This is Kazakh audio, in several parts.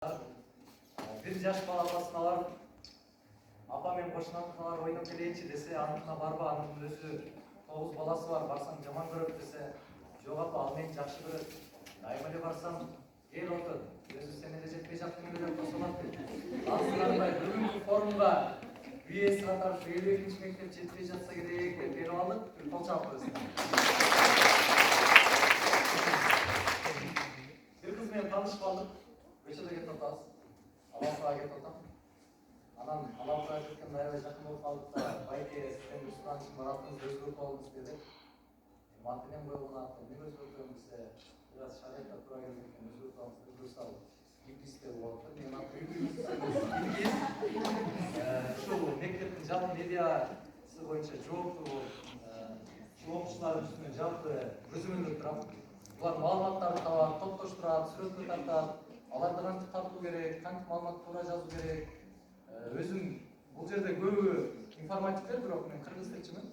Bir жаш баласына барып, апа мен қошынатқалар ойнап келейінші десе, анысына барба, анын өзі 9 баласы бар, барсаң жаман көріп десе, жоқ апа, ал мені жақсы көреді. Дайым эле барсам, ел отыр, өзі сен эле жетпей жаттың деп қосылады. Асыларбай бүгінгі форумға үй қатарып 52-ші мектеп жетпей жатса керек деп беріп алдық, толчалық өзі. Bir kızмен tanışıp aldık, köşede get otağız. Alamsığa get otağım. Anam Alamsığa gitken dayağı жақын болып қалдық та, байке сізден үстінен үшін маратыңыз өзгөріп алыңыз деді. Матынен қойылған аты, мен өзгөртемін десе, biraz шариатта тура келген өзгөріп алыңыз деп өзгөріп алып, İblis'te болды. Мен аты İblis. Şu мектептің жалпы медиасы бойынша жауапты оқушылардың үстінен жалпы өзімін тұрамын. Бұлар мағлұматтарды табады, топташтырады, суретке тартады, аларды қантып тарту керек, қантып мағлұмат тура жазу керек. Өзім бұл жерде көбі информативтер, бірақ мен қырғыз тілшімін.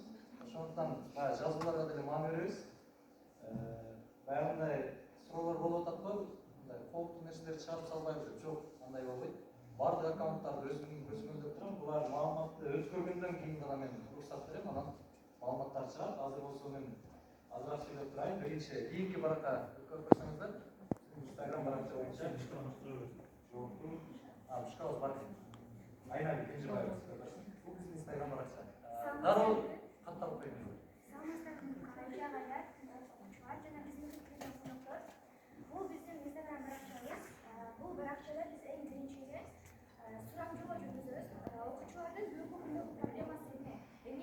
Сондықтан жазуларға деле маана беребиз. Баягындай суроолор болуп атат го, мындай кооптуу нерселерди чыгарып салбайбыз деп, жок, андай болбойт. Бардык аккаунттарды өзүмдүн көзүмөн турам. Булар маалыматты өткөргөндөн кийин гана мен уруксат берем, анан маалыматтар чыгат. Азыр болсо мен азыраак сөйлөп турайын. Биринчи кийинки баракка көрүп койсоңуздар, Instagram баракча боюнча Бушкабыз бар экен. Айнагүл Кенжебаева. Бул биздин Instagram баракча. Дароо катталып коюңуз. Саламатсыздарбы, агайлар, окуучулар жана биздин конокtor. Бул биздин Instagram баракчабыз. Бул баракчада биз эң биринчи эле сурап жүргүзөбүз. Окуучулардын бүгүнкү күндөгү проблемасы эмне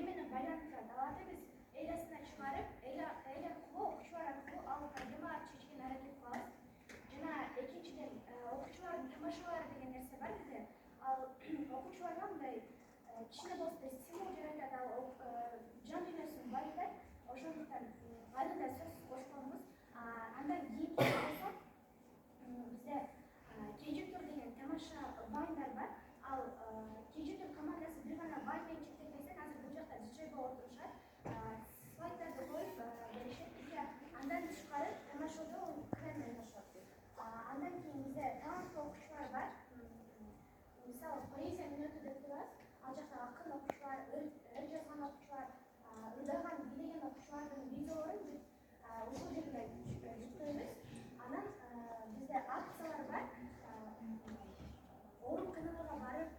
менен байланыш турат? Аларды биз эл астына чыгарып, эл аркылуу окуучулар аркылуу ал проблемаларды чечкенге аракет кылабыз. Жана экинчиден окуучулардын тамашалары деген нерсе бар бизде. Ал окуучуларга мындай кичине болсо стимул жаратат, ал жан дүйнөсүн байытат. Ошондуктан айрымда сөз кошконбуз. Андан кийинки болсо бизде Кежитур деген тамаша вайндар бар. Ал Кежитур командасы бир гана вайн менен чектелбесен, азыр бул жакта диджей болуп отурушат. Слайддарды коюп беришет. Андан тышкары тамашада крен ойношот. Андан кийин бизде таланттуу окуучулар бар. Мисалы поэзия мүнөтү деп турабыз. Ал жакта акын окуучулар, ыр жазган окуучулар, ырдаган, бийлеген окуучулардын видеолорун биз ушул жерге жүктөйбүз. Анан бизде акциялар бар. Ооруканаларга барып,